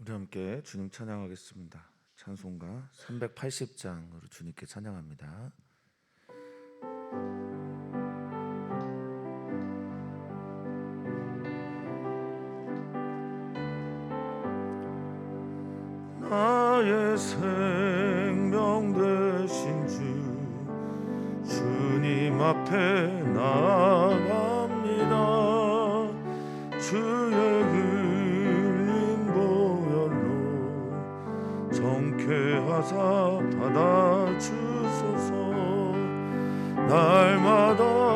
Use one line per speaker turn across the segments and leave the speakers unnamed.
우리 함께 주님 찬양하겠습니다. 찬송가 380장으로 주님께 찬양합니다. 나의 생명 되신 주 주님 앞에 나아갑니다. 주의 흘린 보혈로 정케 하사 받아주소서. 날마다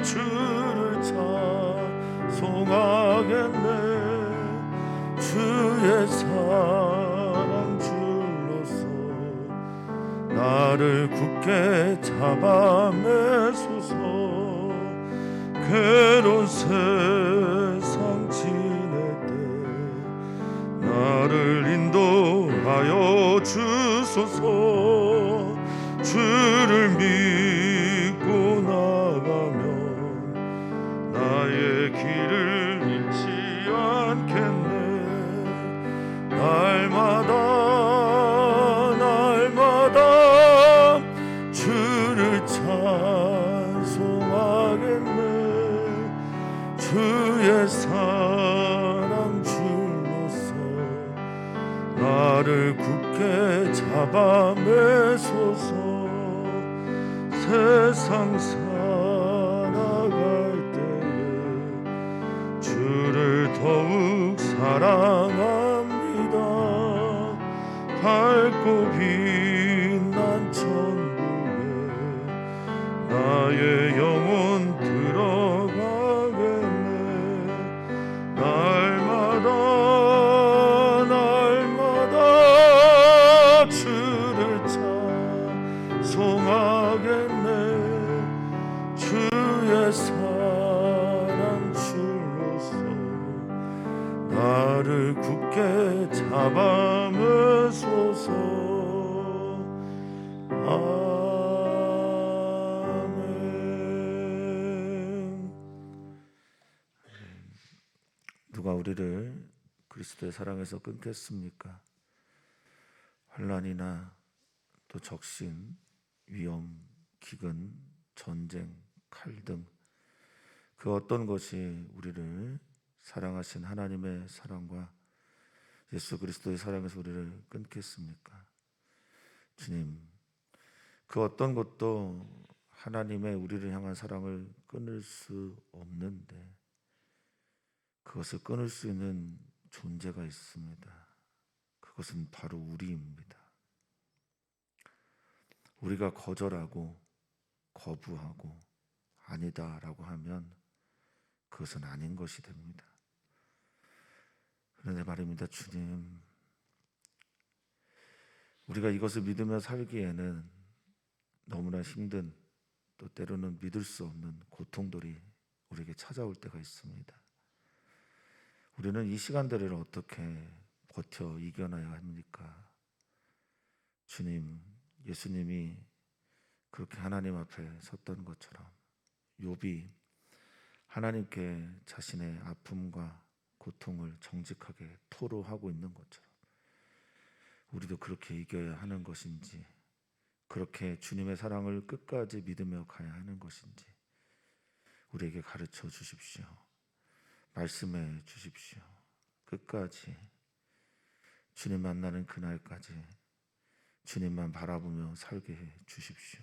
주를 찬송하겠네. 주의 사랑 줄로서 나를 굳게 잡아매소서. 괴로운 세상 지낼 때 나를 인도하여 주소서. 주를 믿고 나가면 나의 길을 잃지 않겠네. 날마다 주를 찬송하겠네. 주의 사랑 줄로서 나를 굳게 잡아매소서. 세상 살아갈 때에 주를 더욱 사랑합니다. 밝고 빛난 천국에 나의 영혼 들어가겠네. 날마다 주를 찬송하겠네. 주의 사랑 줄로서 나를 굳게 잡아매소서. 아멘. 누가 우리를 그리스도의 사랑에서 끊겠습니까? 환난이나 또 적신, 위험, 기근, 전쟁, 칼 등 그 어떤 것이 우리를 사랑하신 하나님의 사랑과 예수 그리스도의 사랑에서 우리를 끊겠습니까? 주님, 그 어떤 것도 하나님의 우리를 향한 사랑을 끊을 수 없는데 그것을 끊을 수 있는 존재가 있습니다. 그것은 바로 우리입니다. 우리가 거절하고 거부하고 아니다라고 하면 그것은 아닌 것이 됩니다. 그런데 말입니다, 주님, 우리가 이것을 믿으며 살기에는 너무나 힘든, 또 때로는 믿을 수 없는 고통들이 우리에게 찾아올 때가 있습니다. 우리는 이 시간들을 어떻게 버텨 이겨내야 합니까? 주님, 예수님이 그렇게 하나님 앞에 섰던 것처럼, 욥이 하나님께 자신의 아픔과 고통을 정직하게 토로하고 있는 것처럼 우리도 그렇게 이겨야 하는 것인지, 그렇게 주님의 사랑을 끝까지 믿으며 가야 하는 것인지 우리에게 가르쳐 주십시오. 말씀해 주십시오. 끝까지 주님 만나는 그날까지 주님만 바라보며 살게 해 주십시오.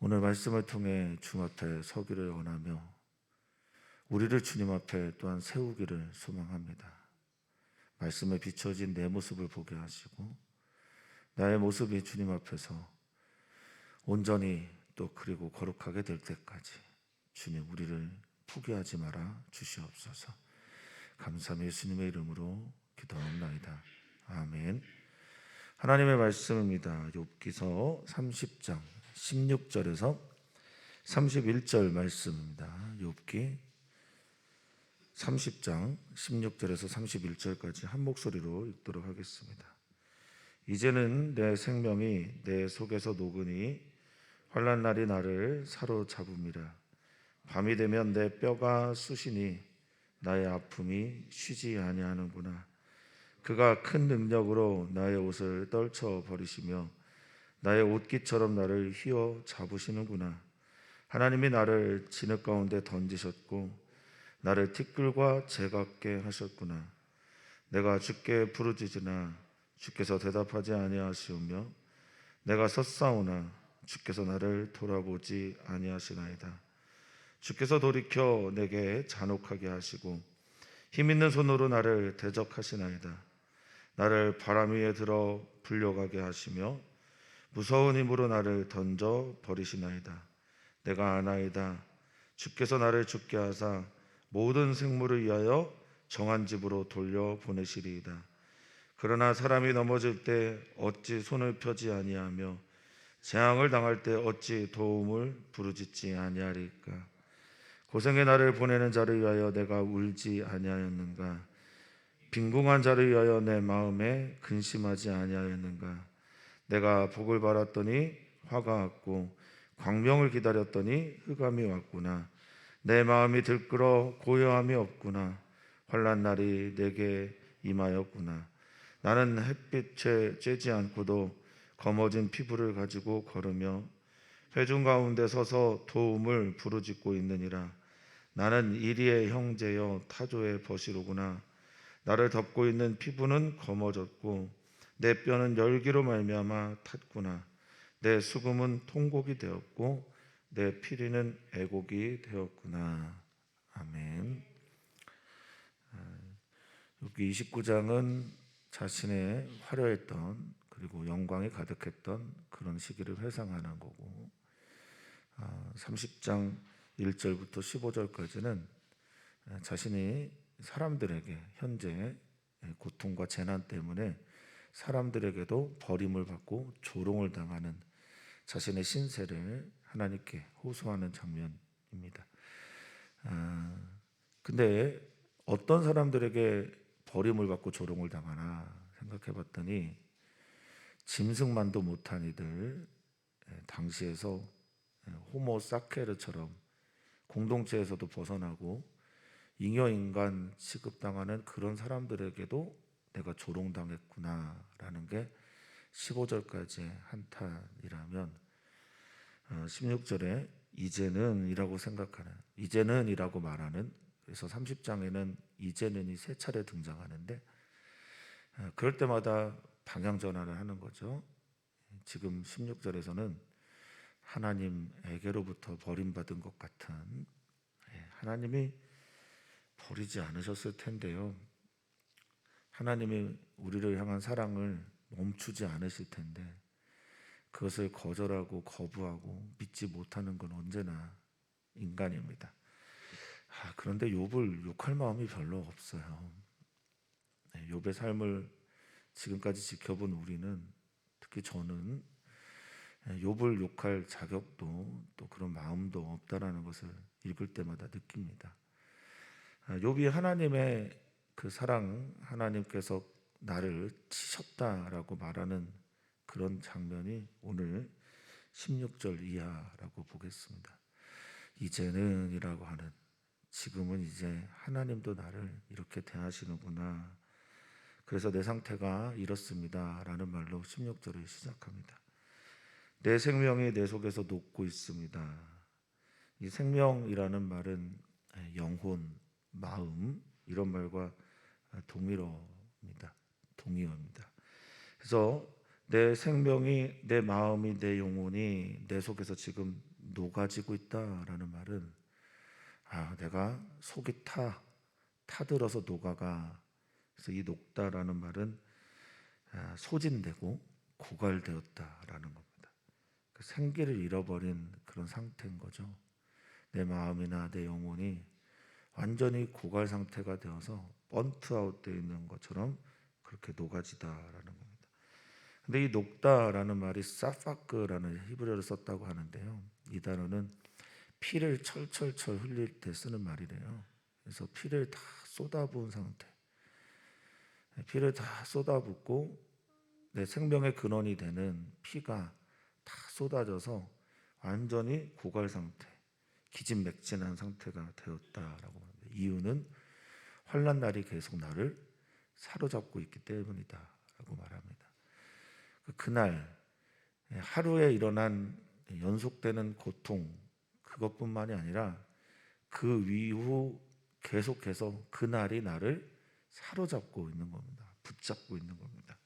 오늘 말씀을 통해 주님 앞에 서기를 원하며 우리를 주님 앞에 또한 세우기를 소망합니다. 말씀에 비춰진 내 모습을 보게 하시고 나의 모습이 주님 앞에서 온전히 또 그리고 거룩하게 될 때까지 주님 우리를 포기하지 말아 주시옵소서. 감사하며 예수님의 이름으로 기도하옵나이다. 아멘. 하나님의 말씀입니다. 욥기서 30장 16절에서 31절 말씀입니다. 욥기 30장 16절에서 31절까지 한 목소리로 읽도록 하겠습니다. 이제는 내 생명이 내 속에서 녹으니 환난 날이 나를 사로잡음이라. 밤이 되면 내 뼈가 쑤시니 나의 아픔이 쉬지 아니하는구나. 그가 큰 능력으로 나의 옷을 떨쳐 버리시며 나의 옷깃처럼 나를 휘어 잡으시는구나. 하나님이 나를 진흙 가운데 던지셨고 나를 티끌과 재갑게 하셨구나. 내가 주께 부르짖으나 주께서 대답하지 아니하시오며 내가 섰사오나 주께서 나를 돌아보지 아니하시나이다. 주께서 돌이켜 내게 잔혹하게 하시고 힘 있는 손으로 나를 대적하시나이다. 나를 바람 위에 들어 불려가게 하시며 무서운 힘으로 나를 던져 버리시나이다. 내가 아나이다. 주께서 나를 죽게 하사 모든 생물을 위하여 정한 집으로 돌려 보내시리이다. 그러나 사람이 넘어질 때 어찌 손을 펴지 아니하며 재앙을 당할 때 어찌 도움을 부르짖지 아니하리까. 고생의 나를 보내는 자를 위하여 내가 울지 아니하였는가. 빈궁한 자를 위하여 내 마음에 근심하지 아니하였는가. 내가 복을 바랐더니 화가 왔고 광명을 기다렸더니 흑암이 왔구나. 내 마음이 들끓어 고요함이 없구나. 환난 날이 내게 임하였구나. 나는 햇빛에 쬐지 않고도 검어진 피부를 가지고 걸으며 회중 가운데 서서 도움을 부르짖고 있느니라. 나는 이리의 형제여 타조의 벗이로구나. 나를 덮고 있는 피부는 검어졌고 내 뼈는 열기로 말미암아 탔구나. 내 수금은 통곡이 되었고 내 피리는 애곡이 되었구나. 아멘. 여기 29장은 자신의 화려했던 그리고 영광이 가득했던 그런 시기를 회상하는 거고, 30장 1절부터 15절까지는 자신이 사람들에게 현재 고통과 재난 때문에 사람들에게도 버림을 받고 조롱을 당하는 자신의 신세를 하나님께 호소하는 장면입니다. 근데 어떤 사람들에게 버림을 받고 조롱을 당하나 생각해 봤더니 짐승만도 못한 이들, 당시에서 호모 사케르처럼 공동체에서도 벗어나고 잉여인간 취급당하는 그런 사람들에게도 내가 조롱당했구나라는 게 15절까지의 한탄이라면, 16절에 이제는이라고 생각하는, 이제는이라고 말하는, 그래서 30장에는 이제는이 세 차례 등장하는데 그럴 때마다 방향 전환을 하는 거죠. 지금 16절에서는 하나님에게로부터 버림받은 것 같은, 하나님이 버리지 않으셨을 텐데요. 하나님이 우리를 향한 사랑을 멈추지 않으실 텐데 그것을 거절하고 거부하고 믿지 못하는 건 언제나 인간입니다. 그런데 욥을 욕할 마음이 별로 없어요. 욥의 삶을 지금까지 지켜본 우리는, 특히 저는 욥을 욕할 자격도 또 그런 마음도 없다라는 것을 읽을 때마다 느낍니다. 욥이 하나님의 그 사랑, 하나님께서 나를 치셨다라고 말하는 그런 장면이 오늘 16절 이하라고 보겠습니다. 이제는이라고 하는, 지금은 이제 하나님도 나를 이렇게 대하시는구나. 그래서 내 상태가 이렇습니다 라는 말로 16절을 시작합니다. 내 생명이 내 속에서 녹고 있습니다. 이 생명이라는 말은 영혼, 마음 이런 말과 동의어입니다. 그래서 내 생명이, 내 마음이, 내 영혼이 내 속에서 지금 녹아지고 있다라는 말은 내가 속이 타들어서 녹아가. 그래서 이 녹다라는 말은 소진되고 고갈되었다라는 겁니다. 그 생기를 잃어버린 그런 상태인 거죠. 내 마음이나 내 영혼이 완전히 고갈 상태가 되어서 번트아웃 되어 있는 것처럼 그렇게 녹아지다라는 겁니다. 근데 이 녹다라는 말이 사파크라는 히브리어를 썼다고 하는데요. 이 단어는 피를 철철철 흘릴 때 쓰는 말이래요. 그래서 피를 다 쏟아부은 상태, 피를 다 쏟아붓고 내 생명의 근원이 되는 피가 다 쏟아져서 완전히 고갈 상태, 기진맥진한 상태가 되었다라고 합니다. 이유는 환난 날이 계속 나를 사로잡고 있기 때문이다라고 말합니다. 그날 하루에 일어난 연속되는 고통, 그것뿐만이 아니라 그 이후 계속해서 그날이 나를 사로잡고 있는 겁니다. 붙잡고 있는 겁니다.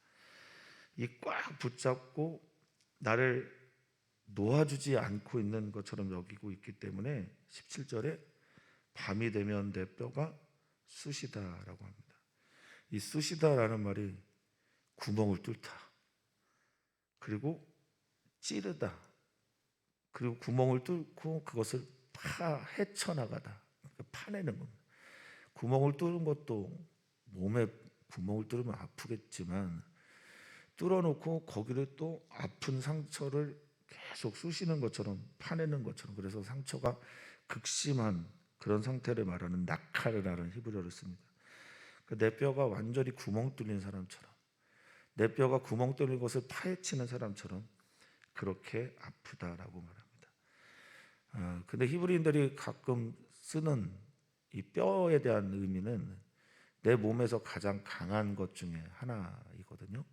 이 꽉 붙잡고 나를 놓아주지 않고 있는 것처럼 여기고 있기 때문에 17절에 밤이 되면 내 뼈가 쑤시다라고 합니다. 이 쑤시다라는 말이 구멍을 뚫다, 그리고 찌르다, 그리고 구멍을 뚫고 그것을 헤쳐나가다, 그러니까 파내는 겁니다. 구멍을 뚫은 것도 몸에 구멍을 뚫으면 아프겠지만 뚫어놓고 거기를 또 아픈 상처를 계속 쑤시는 것처럼 파내는 것처럼, 그래서 상처가 극심한 그런 상태를 말하는 낙하르라는 히브리어를 씁니다. 내 뼈가 완전히 구멍 뚫린 사람처럼, 내 뼈가 구멍 뚫린 것을 파헤치는 사람처럼 그렇게 아프다라고 말합니다. 근데 히브리인들이 가끔 쓰는 이 뼈에 대한 의미는 내 몸에서 가장 강한 것 중에 하나이거든요.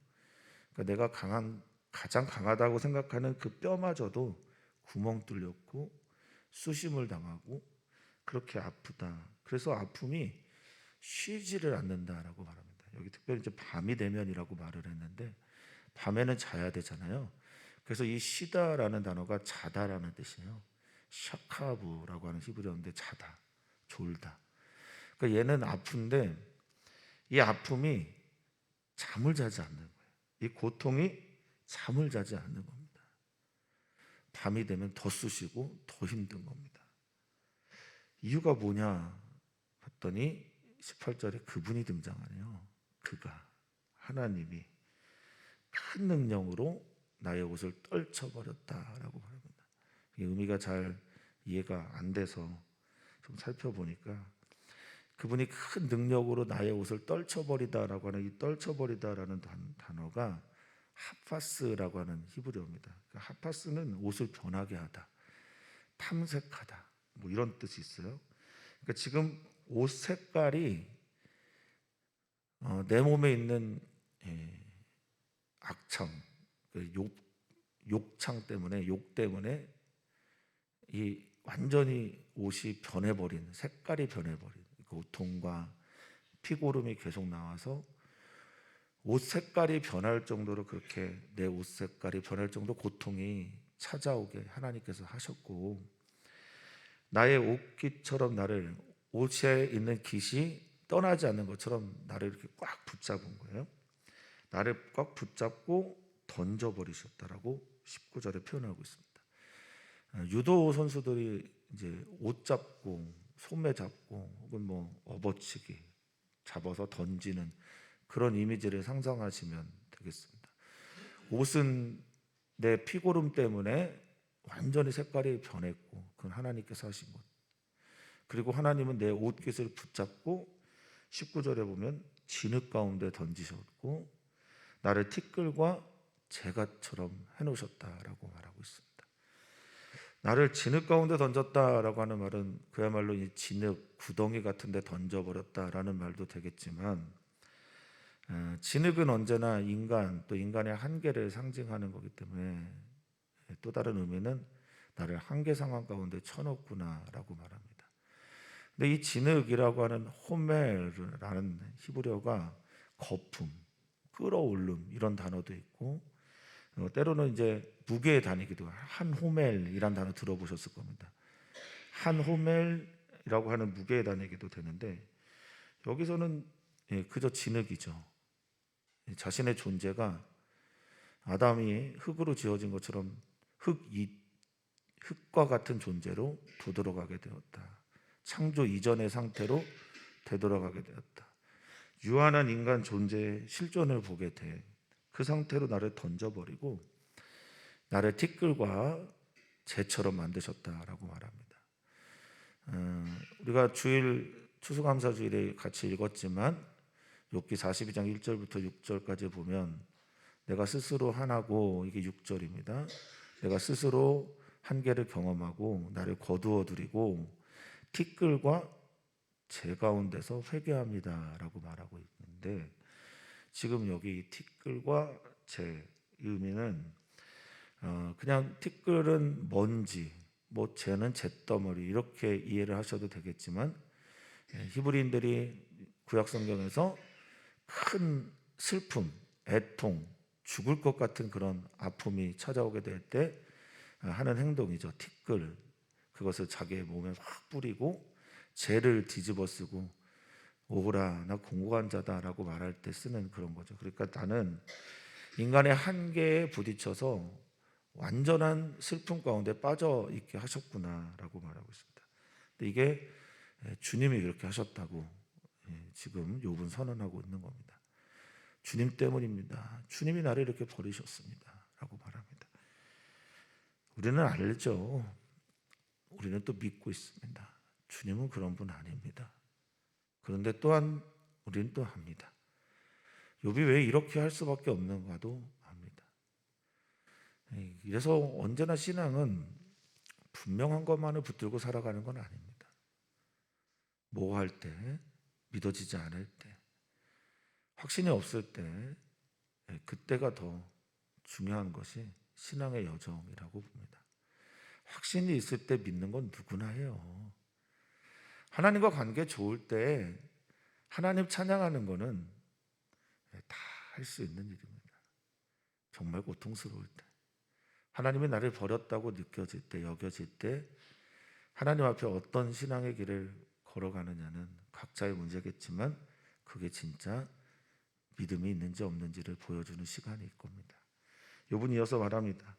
그러니까 내가 가장 강하다고 생각하는 그 뼈마저도 구멍 뚫렸고 쑤심을 당하고 그렇게 아프다. 그래서 아픔이 쉬지를 않는다라고 말합니다. 여기 특별히 이제 밤이 되면이라고 말을 했는데 밤에는 자야 되잖아요. 그래서 이 쉬다라는 단어가 자다라는 뜻이에요. 샤카부라고 하는 히브리어인데 자다, 졸다. 그러니까 얘는 아픈데 이 아픔이 잠을 자지 않는 거예요. 이 고통이 잠을 자지 않는 겁니다. 밤이 되면 더 쑤시고 더 힘든 겁니다. 이유가 뭐냐 봤더니 18절에 그분이 등장하네요. 그가, 하나님이 큰 능력으로 나의 옷을 떨쳐버렸다라고 말합니다. 이 의미가 잘 이해가 안 돼서 좀 살펴보니까 그분이 큰 능력으로 나의 옷을 떨쳐버리다라고 하는 이 떨쳐버리다라는 단어가 하파스라고 하는 히브리어입니다. 하파스는 옷을 변하게 하다, 탐색하다, 뭐 이런 뜻이 있어요. 그러니까 지금 옷 색깔이 내 몸에 있는 악창, 욕창 때문에, 욕 때문에 이 완전히 옷이 변해버린, 색깔이 변해버린 고통과 피고름이 계속 나와서 옷 색깔이 변할 정도로, 그렇게 내 옷 색깔이 변할 정도 고통이 찾아오게 하나님께서 하셨고, 나의 옷깃처럼 나를, 옷에 있는 깃이 떠나지 않는 것처럼 나를 이렇게 꽉 붙잡은 거예요. 나를 꽉 붙잡고 던져버리셨다라고 19절에 표현하고 있습니다. 유도 선수들이 이제 옷 잡고 소매 잡고 혹은 뭐 업어치기, 잡아서 던지는 그런 이미지를 상상하시면 되겠습니다. 옷은 내 피고름 때문에 완전히 색깔이 변했고 그건 하나님께서 하신 것. 그리고 하나님은 내 옷깃을 붙잡고 19절에 보면 진흙 가운데 던지셨고 나를 티끌과 재가처럼 해놓으셨다라고 말하고 있습니다. 나를 진흙 가운데 던졌다라고 하는 말은 그야말로 이 진흙 구덩이 같은 데 던져버렸다라는 말도 되겠지만, 진흙은 언제나 인간, 또 인간의 한계를 상징하는 거기 때문에 또 다른 의미는 나를 한계 상황 가운데 쳐넣구나라고 말합니다. 근데 이 진흙이라고 하는 호멜이라는 히브리어가 거품, 끌어올름 이런 단어도 있고, 때로는 이제 무게의 단위기도, 한 호멜이란 단어 들어보셨을 겁니다. 한 호멜이라고 하는 무게의 단위기도 되는데, 여기서는 그저 진흙이죠. 자신의 존재가 아담이 흙으로 지어진 것처럼 흙과 같은 존재로 되돌아가게 되었다. 창조 이전의 상태로 되돌아가게 되었다. 유한한 인간 존재의 실존을 보게 돼 그 상태로 나를 던져버리고 나를 티끌과 재처럼 만드셨다라고 말합니다. 우리가 주일 추수감사주일에 같이 읽었지만 욥기 42장 1절부터 6절까지 보면 내가 스스로 하나고, 이게 6절입니다. 내가 스스로 한계를 경험하고 나를 거두어 들이고 티끌과 제 가운데서 회개합니다라고 말하고 있는데, 지금 여기 티끌과 재 의미는 그냥 티끌은 먼지, 뭐 재는 잿더머리 이렇게 이해를 하셔도 되겠지만, 히브리인들이 구약 성경에서 큰 슬픔, 애통, 죽을 것 같은 그런 아픔이 찾아오게 될 때 하는 행동이죠. 티끌, 그것을 자기의 몸에 확 뿌리고 재를 뒤집어 쓰고 오호라 나 공고한 자다라고 말할 때 쓰는 그런 거죠. 그러니까 나는 인간의 한계에 부딪혀서 완전한 슬픔 가운데 빠져 있게 하셨구나라고 말하고 있습니다. 근데 이게 주님이 그렇게 하셨다고 지금 욥은 선언하고 있는 겁니다. 주님 때문입니다. 주님이 나를 이렇게 버리셨습니다 라고 말합니다. 우리는 알죠. 우리는 또 믿고 있습니다. 주님은 그런 분 아닙니다. 그런데 또한 우리는 또 합니다. 욥이 왜 이렇게 할 수밖에 없는가도 압니다. 그래서 언제나 신앙은 분명한 것만을 붙들고 살아가는 건 아닙니다. 모호할 때, 믿어지지 않을 때, 확신이 없을 때, 그때가 더 중요한 것이 신앙의 여정이라고 봅니다. 확신이 있을 때 믿는 건 누구나 해요. 하나님과 관계 좋을 때 하나님 찬양하는 거는 다 할 수 있는 일입니다. 정말 고통스러울 때, 하나님이 나를 버렸다고 느껴질 때, 여겨질 때 하나님 앞에 어떤 신앙의 길을 걸어가느냐는 각자의 문제겠지만, 그게 진짜 믿음이 있는지 없는지를 보여주는 시간일 겁니다. 욥은 이어서 말합니다.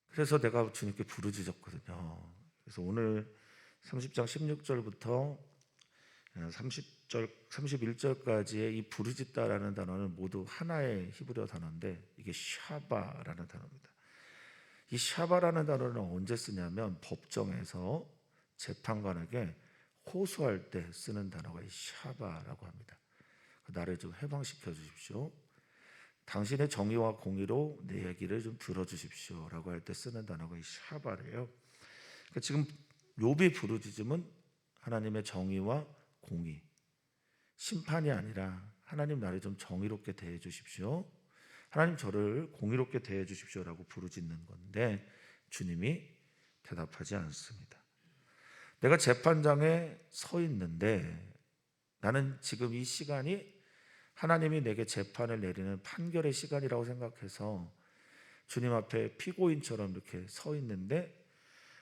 그래서 내가 주님께 부르짖었거든요. 그래서 오늘 30장 16절부터 31절까지의 이 부르짖다라는 단어는 모두 하나의 히브리어 단어인데, 이게 샤바라는 단어입니다. 이 샤바라는 단어는 언제 쓰냐면 법정에서 재판관에게 호소할 때 쓰는 단어가 이 샤바라고 합니다. 나를 좀 해방시켜 주십시오. 당신의 정의와 공의로 내 얘기를 좀 들어주십시오 라고 할 때 쓰는 단어가 이 샤바래요. 그러니까 지금 욥의 부르짖음은 하나님의 정의와 공의, 심판이 아니라 하나님 나를 좀 정의롭게 대해 주십시오, 하나님 저를 공의롭게 대해 주십시오라고 부르짖는 건데, 주님이 대답하지 않습니다. 내가 재판장에 서 있는데 나는 지금 이 시간이 하나님이 내게 재판을 내리는 판결의 시간이라고 생각해서 주님 앞에 피고인처럼 이렇게 서 있는데,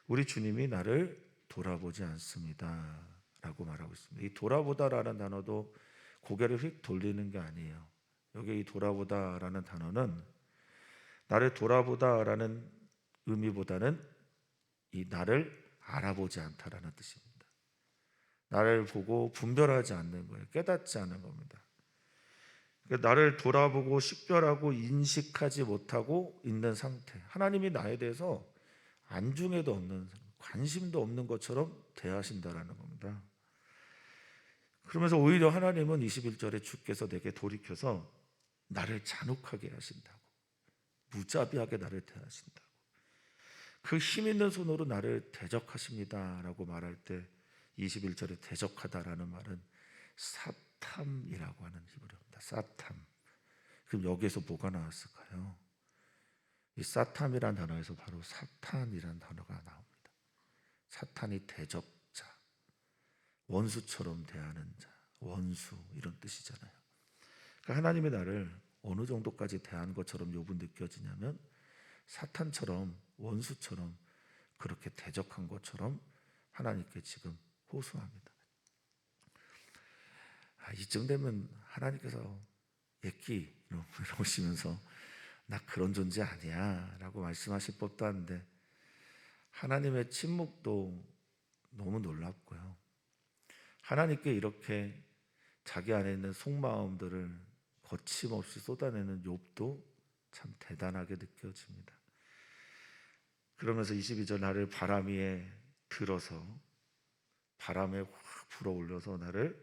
우리 주님이 나를 돌아보지 않습니다 라고 말하고 있습니다. 이 돌아보다라는 단어도 고개를 휙 돌리는 게 아니에요. 여기 이 돌아보다라는 단어는 나를 돌아보다라는 의미보다는 이 나를 알아보지 않다라는 뜻입니다. 나를 보고 분별하지 않는 거예요. 깨닫지 않는 겁니다. 그러니까 나를 돌아보고 식별하고 인식하지 못하고 있는 상태, 하나님이 나에 대해서 안중에도 없는, 관심도 없는 것처럼 대하신다라는 겁니다. 그러면서 오히려 하나님은 21절에 주께서 내게 돌이켜서 나를 잔혹하게 하신다고, 무자비하게 나를 대하신다고, 그 힘 있는 손으로 나를 대적하십니다 라고 말할 때 21절에 대적하다라는 말은 사탐이라고 하는 히브리어입니다. 사탐. 그럼 여기에서 뭐가 나왔을까요? 이 사탐이란 단어에서 바로 사탄이란 단어가 나옵니다. 사탄이 대적자, 원수처럼 대하는 자, 원수 이런 뜻이잖아요. 그러니까 하나님이 나를 어느 정도까지 대한 것처럼 욥은 느껴지냐면, 사탄처럼 원수처럼 그렇게 대적한 것처럼 하나님께 지금 호소합니다. 이쯤 되면 하나님께서 예끼 이러시면서 나 그런 존재 아니야 라고 말씀하실 법도 한데, 하나님의 침묵도 너무 놀랍고요. 하나님께 이렇게 자기 안에 있는 속마음들을 거침없이 쏟아내는 욥도 참 대단하게 느껴집니다. 그러면서 22절 나를 바람 위에 들어서 바람에 확 불어올려서 나를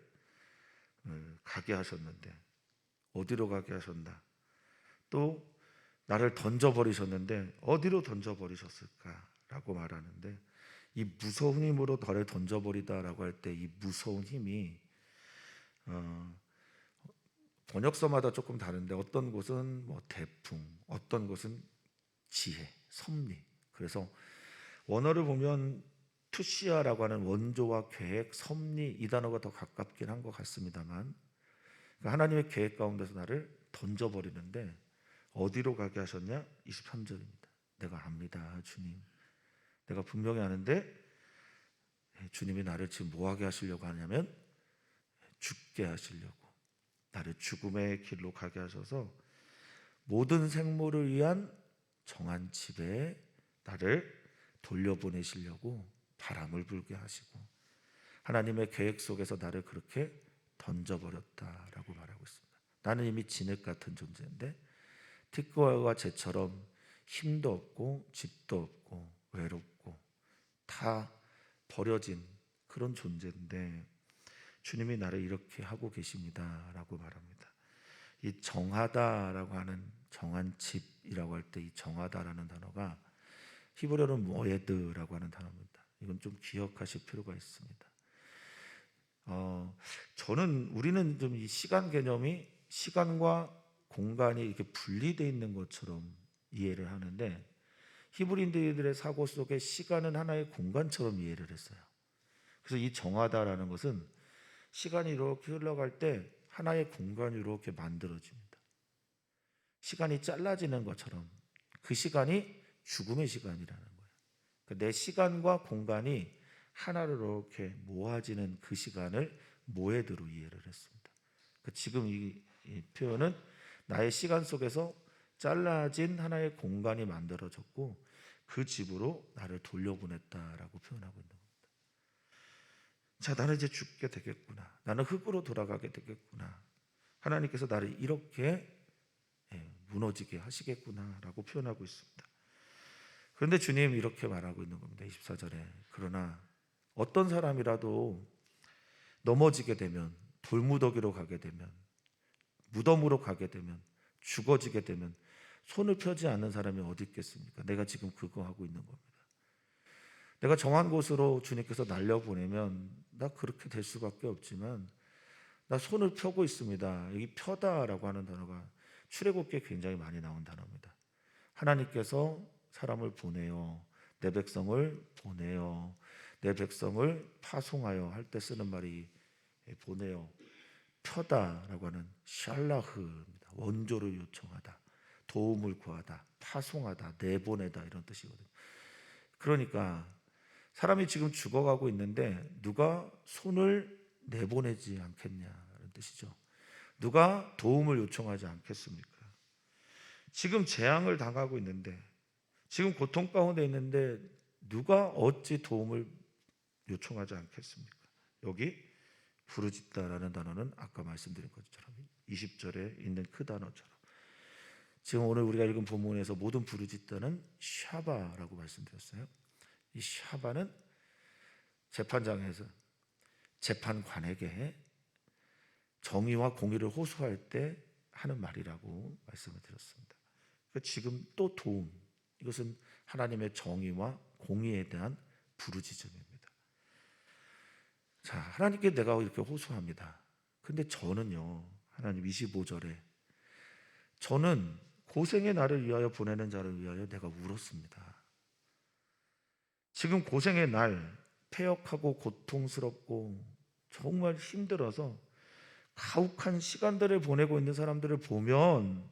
가게 하셨는데 어디로 가게 하셨나, 또 나를 던져버리셨는데 어디로 던져버리셨을까라고 말하는데, 이 무서운 힘으로 너를 던져버리다라고 할 때 이 무서운 힘이 번역서마다 조금 다른데 어떤 곳은 뭐 대풍, 어떤 곳은 지혜, 섭리. 그래서 원어를 보면 투시아라고 하는 원조와 계획, 섭리 이 단어가 더 가깝긴 한 것 같습니다만, 그러니까 하나님의 계획 가운데서 나를 던져버리는데 어디로 가게 하셨냐? 23절입니다. 내가 압니다, 주님. 내가 분명히 아는데 주님이 나를 지금 뭐 하게 하시려고 하냐면 죽게 하시려고, 나를 죽음의 길로 가게 하셔서 모든 생물을 위한 정한 집에 나를 돌려보내시려고 바람을 불게 하시고 하나님의 계획 속에서 나를 그렇게 던져버렸다라고 말하고 있습니다. 나는 이미 진흙 같은 존재인데 티끌과 재처럼 힘도 없고 집도 없고 외롭고 다 버려진 그런 존재인데 주님이 나를 이렇게 하고 계십니다라고 말합니다. 이 정하다라고 하는, 정한 집이라고 할 때 이 정하다라는 단어가 히브리어는 모에드라고 하는 단어입니다. 이건 좀 기억하실 필요가 있습니다. 우리는 좀 이 시간 개념이 시간과 공간이 이렇게 분리되어 있는 것처럼 이해를 하는데, 히브리인들의 사고 속에 시간은 하나의 공간처럼 이해를 했어요. 그래서 이 정하다라는 것은 시간이 이렇게 흘러갈 때 하나의 공간이 이렇게 만들어집니다. 시간이 잘라지는 것처럼 그 시간이 죽음의 시간이라는 거예요. 그러니까 내 시간과 공간이 하나로 이렇게 모아지는 그 시간을 모에드로 이해를 했습니다. 지금 이 표현은 나의 시간 속에서 잘라진 하나의 공간이 만들어졌고 그 집으로 나를 돌려보냈다라고 표현하고 있는 겁니다. 자, 나는 이제 죽게 되겠구나. 나는 흙으로 돌아가게 되겠구나. 하나님께서 나를 이렇게 무너지게 하시겠구나라고 표현하고 있습니다. 그런데 주님 이렇게 말하고 있는 겁니다. 24절에 그러나 어떤 사람이라도 넘어지게 되면, 돌무더기로 가게 되면, 무덤으로 가게 되면, 죽어지게 되면 손을 펴지 않는 사람이 어디 있겠습니까? 내가 지금 그거 하고 있는 겁니다. 내가 정한 곳으로 주님께서 날려보내면 나 그렇게 될 수밖에 없지만 나 손을 펴고 있습니다. 여기 펴다라고 하는 단어가 출애굽기에 굉장히 많이 나온 단어입니다. 하나님께서 사람을 보내어 내 백성을 보내어 내 백성을 파송하여 할 때 쓰는 말이 보내어, 펴다라고 하는 샬라흐입니다. 원조를 요청하다, 도움을 구하다, 파송하다, 내보내다 이런 뜻이거든요. 그러니까 사람이 지금 죽어가고 있는데 누가 손을 내보내지 않겠냐는 뜻이죠. 누가 도움을 요청하지 않겠습니까? 지금 재앙을 당하고 있는데, 지금 고통 가운데 있는데 누가 어찌 도움을 요청하지 않겠습니까? 여기 부르짖다라는 단어는 아까 말씀드린 것처럼 20절에 있는 그 단어처럼 지금 오늘 우리가 읽은 본문에서 모든 부르짖다는 샤바라고 말씀드렸어요. 이 샤바는 재판장에서 재판관에게 정의와 공의를 호소할 때 하는 말이라고 말씀을 드렸습니다. 지금 또 도움, 이것은 하나님의 정의와 공의에 대한 부르짖음입니다. 자, 하나님께 내가 이렇게 호소합니다. 근데 저는요, 하나님 25절에 저는 고생의 나를 위하여 보내는 자를 위하여 내가 울었습니다. 지금 고생의 날, 패역하고 고통스럽고 정말 힘들어서 가혹한 시간들을 보내고 있는 사람들을 보면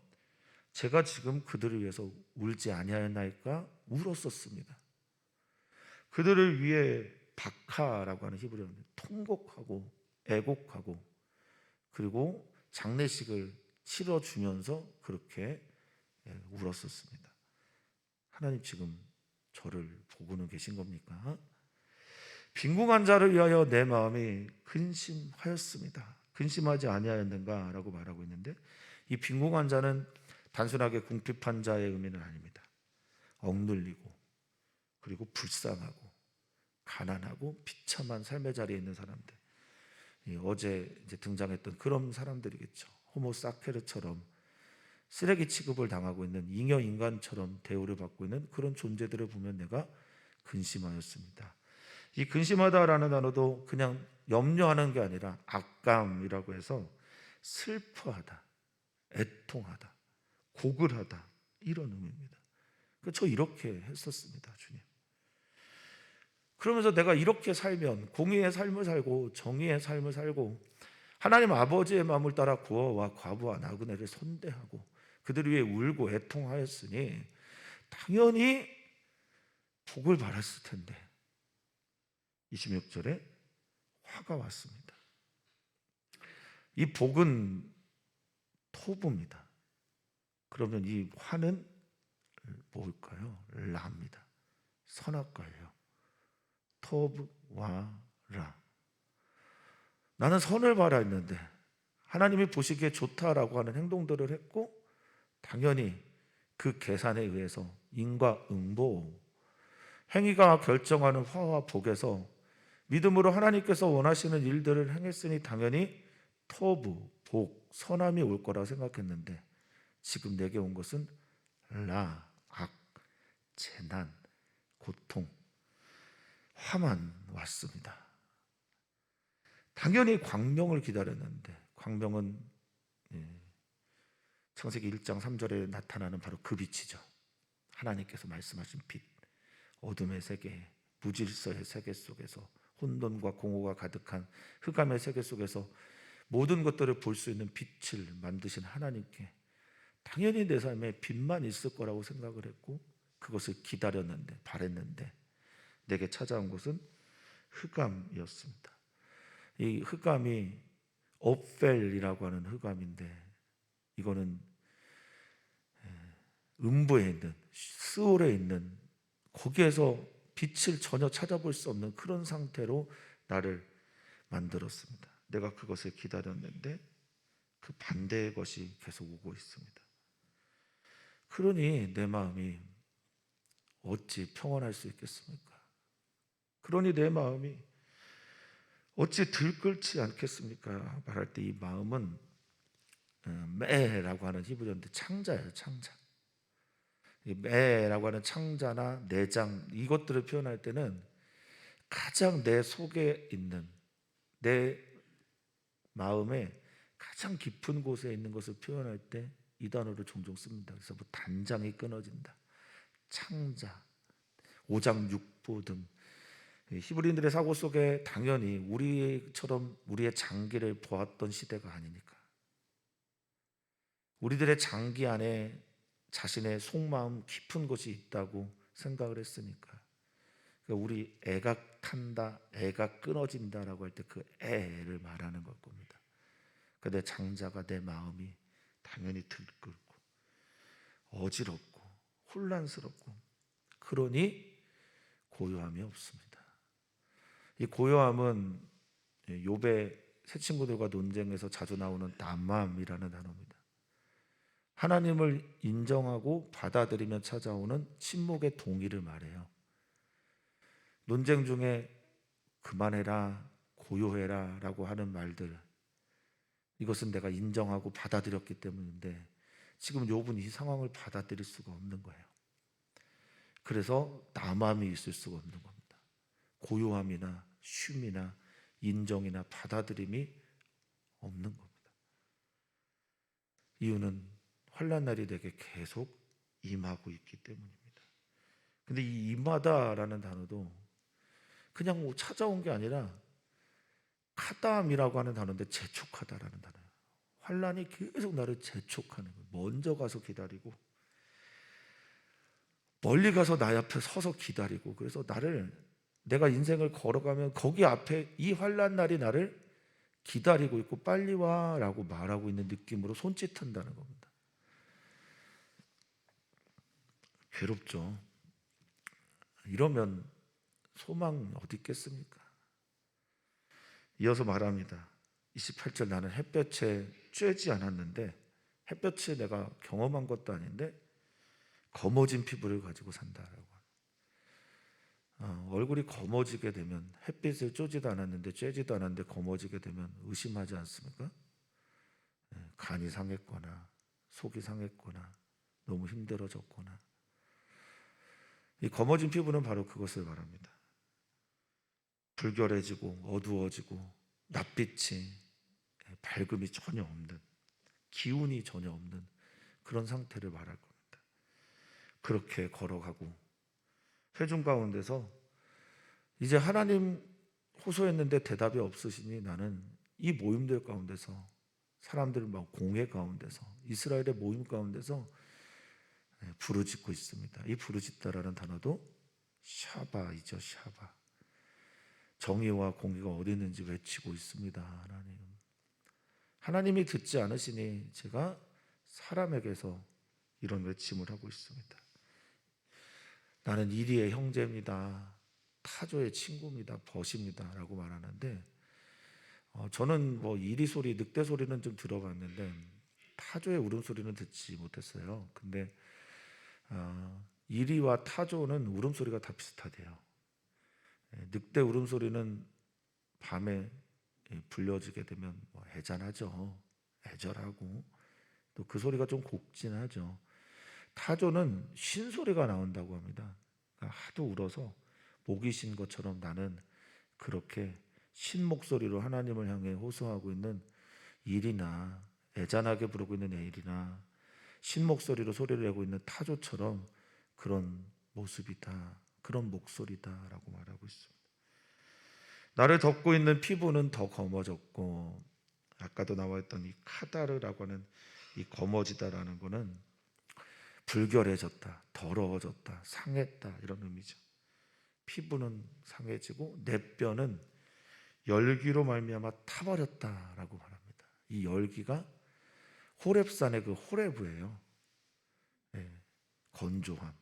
제가 지금 그들을 위해서 울지 아니하였나이까 울었었습니다. 그들을 위해 박하라고 하는 히브리어는 통곡하고 애곡하고 그리고 장례식을 치러주면서 그렇게 울었었습니다. 하나님 지금 저를 보고는 계신 겁니까? 빈궁한 자를 위하여 내 마음이 근심하였습니다. 근심하지 아니하였는가 라고 말하고 있는데, 이 빈궁한 자는 단순하게 궁핍한 자의 의미는 아닙니다. 억눌리고 그리고 불쌍하고 가난하고 비참한 삶의 자리에 있는 사람들, 어제 이제 등장했던 그런 사람들이겠죠. 호모사케르처럼 쓰레기 취급을 당하고 있는 잉여 인간처럼 대우를 받고 있는 그런 존재들을 보면 내가 근심하였습니다. 이 근심하다라는 단어도 그냥 염려하는 게 아니라 악감이라고 해서 슬퍼하다, 애통하다, 고글하다 이런 의미입니다. 저 이렇게 했었습니다, 주님. 그러면서 내가 이렇게 살면 공의의 삶을 살고 정의의 삶을 살고 하나님 아버지의 마음을 따라 고아와 과부와 나그네를 선대하고 그들 위해 울고 애통하였으니 당연히 복을 받았을 텐데 26절에 화가 왔습니다. 이 복은 토부입니다. 그러면 이 화는 뭘까요? 라입니다. 선악과예요. 토부와 라. 나는 선을 바라했는데 하나님이 보시기에 좋다라고 하는 행동들을 했고 당연히 그 계산에 의해서 인과응보 행위가 결정하는 화와 복에서 믿음으로 하나님께서 원하시는 일들을 행했으니 당연히 토부, 복, 선함이 올 거라고 생각했는데 지금 내게 온 것은 라, 악, 재난, 고통, 화만 왔습니다. 당연히 광명을 기다렸는데 광명은 창세기 1장 3절에 나타나는 바로 그 빛이죠. 하나님께서 말씀하신 빛, 어둠의 세계, 무질서의 세계 속에서 혼돈과 공허가 가득한 흑암의 세계 속에서 모든 것들을 볼 수 있는 빛을 만드신 하나님께 당연히 내 삶에 빛만 있을 거라고 생각을 했고 그것을 기다렸는데 바랬는데 내게 찾아온 것은 흑암이었습니다. 이 흑암이 옵펠이라고 하는 흑암인데 이거는 음부에 있는 스올에 있는 거기에서 빛을 전혀 찾아볼 수 없는 그런 상태로 나를 만들었습니다. 내가 그것을 기다렸는데 그 반대의 것이 계속 오고 있습니다. 그러니 내 마음이 어찌 평안할 수 있겠습니까? 그러니 내 마음이 어찌 들끓지 않겠습니까? 말할 때 이 마음은 매라고 하는 히브리어인데 창자예요, 창자. 매라고 하는 창자나 내장 이것들을 표현할 때는 가장 내 속에 있는 내 마음의 가장 깊은 곳에 있는 것을 표현할 때 이 단어를 종종 씁니다. 그래서 뭐 단장이 끊어진다, 창자, 오장육부 등 히브리인들의 사고 속에 당연히 우리처럼 우리의 장기를 보았던 시대가 아니니까 우리들의 장기 안에 자신의 속마음 깊은 곳이 있다고 생각을 했으니까 그러니까 우리 애가 탄다, 애가 끊어진다라고 할 때 그 애를 말하는 걸 겁니다. 내 장자가 내 마음이 당연히 들끓고 어지럽고 혼란스럽고 그러니 고요함이 없습니다. 이 고요함은 욥의 세 친구들과 논쟁에서 자주 나오는 담함이라는 단어입니다. 하나님을 인정하고 받아들이며 찾아오는 침묵의 동의를 말해요. 논쟁 중에 그만해라, 고요해라 라고 하는 말들 이것은 내가 인정하고 받아들였기 때문인데 지금 욥은 이 상황을 받아들일 수가 없는 거예요. 그래서 남함이 있을 수가 없는 겁니다. 고요함이나 쉼이나 인정이나 받아들임이 없는 겁니다. 이유는 환난 날이 내게 계속 임하고 있기 때문입니다. 근데 이 임하다라는 단어도 그냥 뭐 찾아온 게 아니라 카담이라고 하는 단어인데 재촉하다라는 단어예요. 환난이 계속 나를 재촉하는 거예요. 먼저 가서 기다리고 멀리 가서 나 앞에 서서 기다리고 그래서 내가 인생을 걸어가면 거기 앞에 이 환난 날이 나를 기다리고 있고 빨리 와라고 말하고 있는 느낌으로 손짓한다는 겁니다. 괴롭죠. 이러면 소망 어디 있겠습니까? 이어서 말합니다. 28절 나는 햇볕에 쬐지 않았는데 햇볕에 내가 경험한 것도 아닌데 검어진 피부를 가지고 산다라고. 얼굴이 검어지게 되면 햇빛을 쬐지도 않았는데 쬐지도 않았는데 검어지게 되면 의심하지 않습니까? 간이 상했거나 속이 상했거나 너무 힘들어졌거나 이 검어진 피부는 바로 그것을 말합니다. 불결해지고 어두워지고 낯빛이 밝음이 전혀 없는, 기운이 전혀 없는 그런 상태를 말할 겁니다. 그렇게 걸어가고 회중 가운데서 이제 하나님 호소했는데 대답이 없으시니 나는 이 모임들 가운데서, 사람들 막 공회 가운데서, 이스라엘의 모임 가운데서 부르짖고 있습니다. 이 부르짖다라는 단어도 샤바이죠. 샤바. 정의와 공의가 어디 있는지 외치고 있습니다. 하나님이 듣지 않으시니 제가 사람에게서 이런 외침을 하고 있습니다. 나는 이리의 형제입니다. 타조의 친구입니다. 벗입니다. 라고 말하는데, 저는 뭐 이리 소리, 늑대 소리는 좀 들어봤는데 타조의 울음소리는 듣지 못했어요. 근데 이리와 타조는 울음소리가 다 비슷하대요. 늑대 울음소리는 밤에 불려지게 되면 뭐 애잔하죠. 애절하고 또 그 소리가 좀 곡진하죠. 타조는 신소리가 나온다고 합니다. 그러니까 하도 울어서 목이 쉰 것처럼 나는 그렇게 신 목소리로 하나님을 향해 호소하고 있는 일이나 애잔하게 부르고 있는 일이나 신 목소리로 소리를 내고 있는 타조처럼 그런 모습이다, 그런 목소리다라고 말하고 있습니다. 나를 덮고 있는 피부는 더 검어졌고, 아까도 나와있던 이 카다르라고 하는 이 검어지다라는 거는 불결해졌다, 더러워졌다, 상했다 이런 의미죠. 피부는 상해지고 내 뼈는 열기로 말미암아 타버렸다라고 말합니다. 이 열기가 호렙산의 그 호레브예요. 네, 건조함,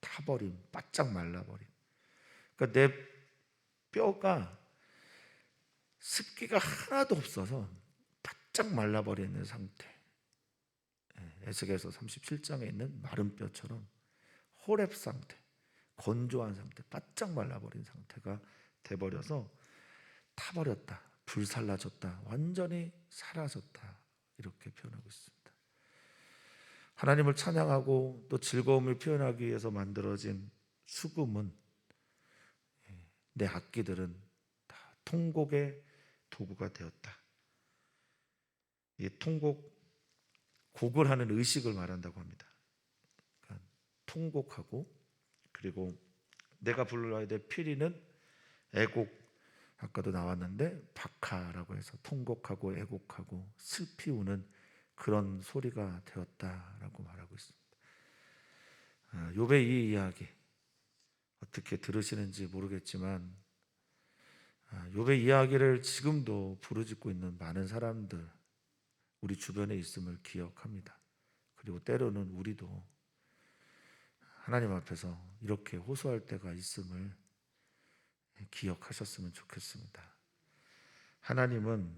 타버림, 바짝 말라버림. 그러니까 내 뼈가 습기가 하나도 없어서 바짝 말라버리는 상태. 에스겔서 37장에 있는 마른 뼈처럼 호렙 상태, 건조한 상태, 바짝 말라버린 상태가 돼버려서 타버렸다, 불살라졌다, 완전히 사라졌다 이렇게 표현하고 있습니다. 하나님을 찬양하고 또 즐거움을 표현하기 위해서 만들어진 수금은, 내 악기들은 다 통곡의 도구가 되었다. 이 통곡, 곡을 하는 의식을 말한다고 합니다. 그러니까 통곡하고, 그리고 내가 불러야 될 피리는 애곡, 아까도 나왔는데 박하라고 해서 통곡하고 애곡하고 슬피 우는 그런 소리가 되었다라고 말하고 있습니다. 욥의 이 이야기 어떻게 들으시는지 모르겠지만, 욥의 이야기를 지금도 부르짖고 있는 많은 사람들 우리 주변에 있음을 기억합니다. 그리고 때로는 우리도 하나님 앞에서 이렇게 호소할 때가 있음을 기억하셨으면 좋겠습니다. 하나님은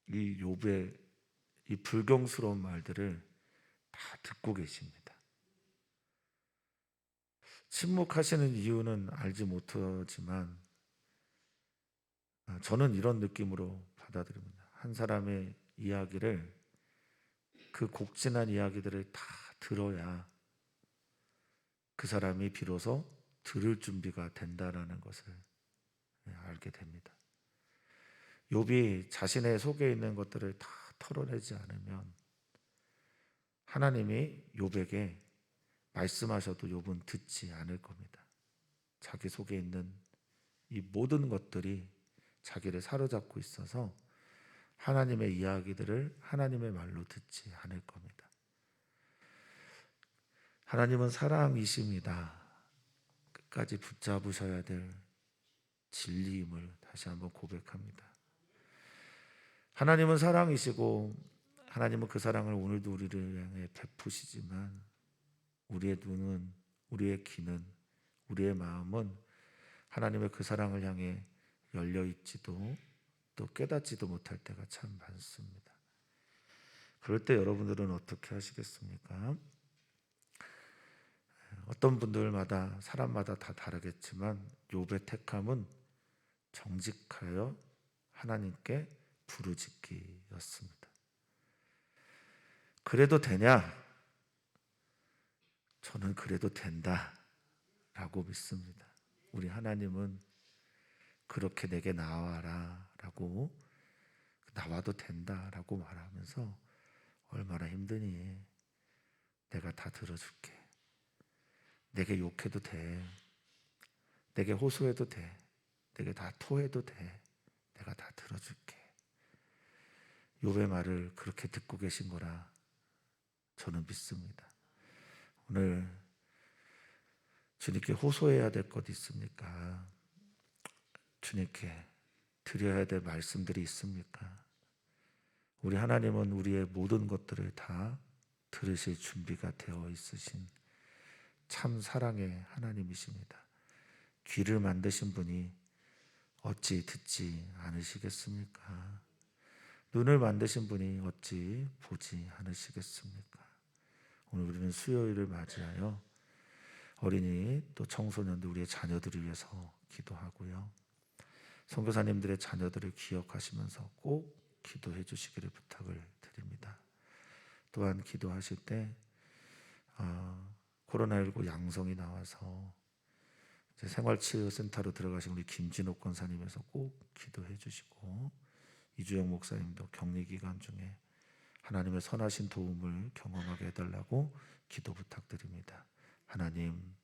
이 욥의 이 불경스러운 말들을 다 듣고 계십니다. 침묵하시는 이유는 알지 못하지만 저는 이런 느낌으로 받아들입니다. 한 사람의 이야기를, 그 곡진한 이야기들을 다 들어야 그 사람이 비로소 들을 준비가 된다라는 것을 알게 됩니다. 욥이 자신의 속에 있는 것들을 다 털어내지 않으면 하나님이 욥에게 말씀하셔도 욥은 듣지 않을 겁니다. 자기 속에 있는 이 모든 것들이 자기를 사로잡고 있어서 하나님의 이야기들을 하나님의 말로 듣지 않을 겁니다. 하나님은 사랑이십니다. 끝까지 붙잡으셔야 될 진리임을 다시 한번 고백합니다. 하나님은 사랑이시고 하나님은 그 사랑을 오늘도 우리를 향해 베푸시지만 우리의 눈은, 우리의 귀는, 우리의 마음은 하나님의 그 사랑을 향해 열려있지도 또 깨닫지도 못할 때가 참 많습니다. 그럴 때 여러분들은 어떻게 하시겠습니까? 어떤 분들마다, 사람마다 다 다르겠지만 욥의 택함은 정직하여 하나님께 부르짖기였습니다. 그래도 되냐? 저는 그래도 된다 라고 믿습니다. 우리 하나님은 그렇게 내게 나와라 라고, 나와도 된다 라고 말하면서 얼마나 힘드니, 내가 다 들어줄게. 내게 욕해도 돼. 내게 호소해도 돼. 내게 다 토해도 돼. 내가 다 들어줄게. 욥의 말을 그렇게 듣고 계신 거라 저는 믿습니다. 오늘 주님께 호소해야 될 것 있습니까? 주님께 드려야 될 말씀들이 있습니까? 우리 하나님은 우리의 모든 것들을 다 들으실 준비가 되어 있으신 참 사랑의 하나님이십니다. 귀를 만드신 분이 어찌 듣지 않으시겠습니까? 눈을 만드신 분이 어찌 보지 않으시겠습니까? 오늘 우리는 수요일을 맞이하여 어린이 또 청소년들, 우리의 자녀들을 위해서 기도하고요. 선교사님들의 자녀들을 기억하시면서 꼭 기도해 주시기를 부탁을 드립니다. 또한 기도하실 때 코로나19 양성이 나와서 이제 생활치유센터로 들어가신 우리 김진옥 권사님에서 꼭 기도해 주시고, 이주영 목사님도 격리기간 중에 하나님의 선하신 도움을 경험하게 해달라고 기도 부탁드립니다. 하나님,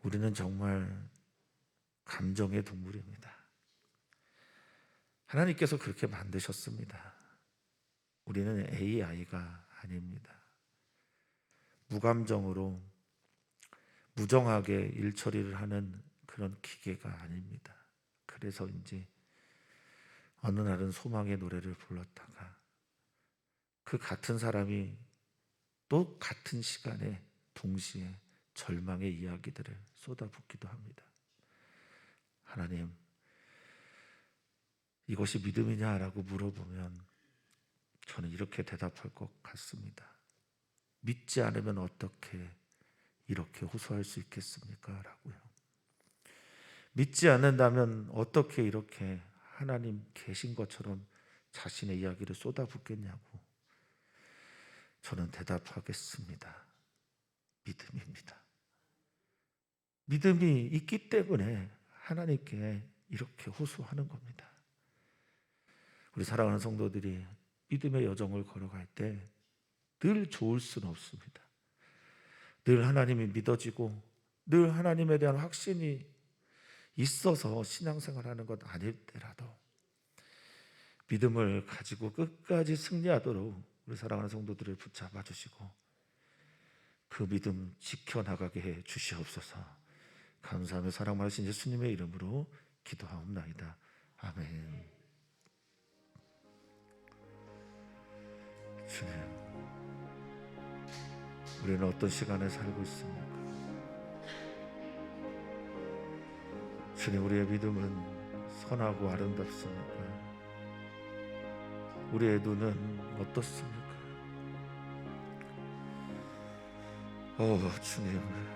우리는 정말 감정의 동물입니다. 하나님께서 그렇게 만드셨습니다. 우리는 AI가 아닙니다. 무감정으로 무정하게 일처리를 하는 그런 기계가 아닙니다. 그래서인지 어느 날은 소망의 노래를 불렀다가 그 같은 사람이 또 같은 시간에 동시에 절망의 이야기들을 쏟아붓기도 합니다. 하나님, 이것이 믿음이냐라고 물어보면 저는 이렇게 대답할 것 같습니다. 믿지 않으면 어떻게 이렇게 호소할 수 있겠습니까? 라고요. 믿지 않는다면 어떻게 이렇게 하나님 계신 것처럼 자신의 이야기를 쏟아붓겠냐고 저는 대답하겠습니다. 믿음입니다. 믿음이 있기 때문에 하나님께 이렇게 호소하는 겁니다. 우리 사랑하는 성도들이 믿음의 여정을 걸어갈 때 늘 좋을 수는 없습니다. 늘 하나님이 믿어지고 늘 하나님에 대한 확신이 있어서 신앙생활하는 것 아닐 때라도 믿음을 가지고 끝까지 승리하도록 우리 사랑하는 성도들을 붙잡아 주시고 그 믿음 지켜나가게 해 주시옵소서. 감사하며 사랑 많으신 예수님의 이름으로 기도하옵나이다. 아멘. 주님, 우리는 어떤 시간에 살고 있습니까? 주님, 우리의 믿음은 선하고 아름답습니까? 우리의 눈은 어떻습니까? 주님,